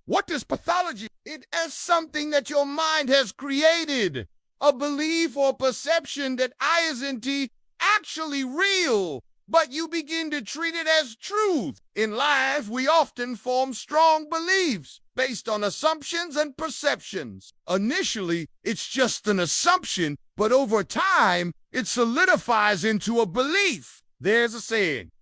What is pathology? It is something that your mind has created, a belief or perception that isn't actually real, but you begin to treat it as truth. In life, we often form strong beliefs based on assumptions and perceptions. Initially, it's just an assumption, but over time, it solidifies into a belief. There's a saying: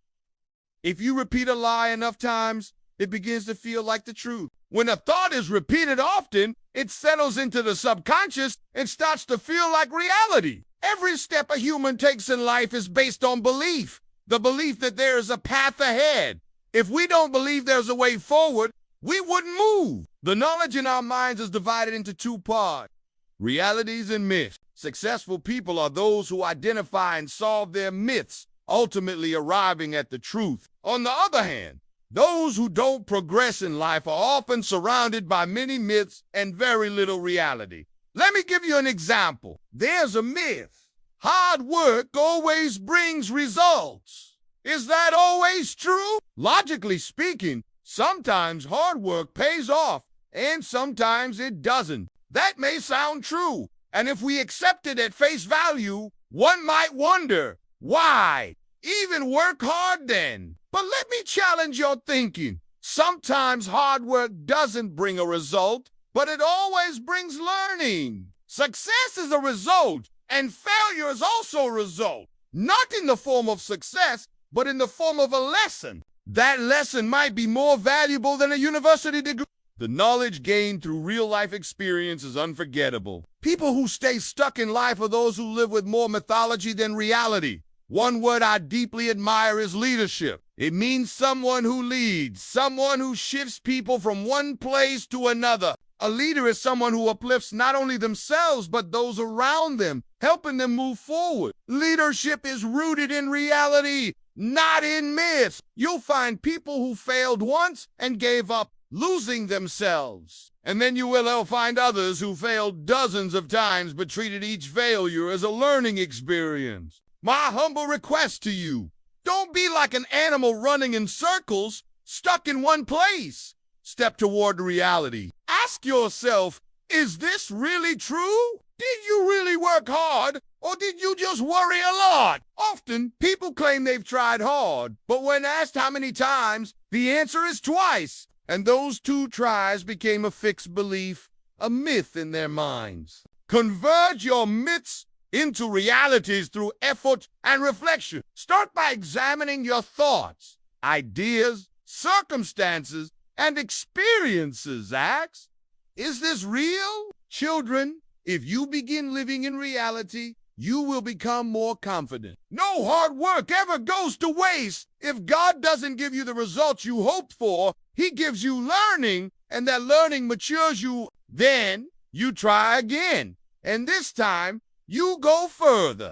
if you repeat a lie enough times, it begins to feel like the truth. When a thought is repeated often, it settles into the subconscious and starts to feel like reality. Every step a human takes in life is based on belief, the belief that there is a path ahead. If we don't believe there's a way forward, we wouldn't move. The knowledge in our minds is divided into two parts: realities and myths. Successful people are those who identify and solve their myths, ultimately arriving at the truth. On the other hand, those who don't progress in life are often surrounded by many myths and very little reality. Let me give you an example. There's a myth: hard work always brings results. Is that always true? Logically speaking, sometimes hard work pays off, and sometimes it doesn't. That may sound true, and if we accept it at face value, one might wonder, why even work hard then? But let me challenge your thinking. Sometimes hard work doesn't bring a result, but it always brings learning. Success is a result, and failure is also a result. Not in the form of success, but in the form of a lesson. That lesson might be more valuable than a university degree. The knowledge gained through real-life experience is unforgettable. People who stay stuck in life are those who live with more mythology than reality. One word I deeply admire is leadership. It means someone who leads, someone who shifts people from one place to another. A leader is someone who uplifts not only themselves, but those around them, helping them move forward. Leadership is rooted in reality, not in myths. You'll find people who failed once and gave up, losing themselves. And then you will find others who failed dozens of times but treated each failure as a learning experience. My humble request to you: don't be like an animal running in circles, stuck in one place. Step toward reality. Ask yourself, is this really true? Did you really work hard, or did you just worry a lot? Often, people claim they've tried hard, but when asked how many times, the answer is twice. And those 2 tries became a fixed belief, a myth in their minds. Converge your myths into realities through effort and reflection. Start by examining your thoughts, ideas, circumstances, and experiences. Ask, is this real? Children, if you begin living in reality, you will become more confident. No hard work ever goes to waste. If God doesn't give you the results you hoped for, He gives you learning, and that learning matures you. Then you try again, and this time you go further.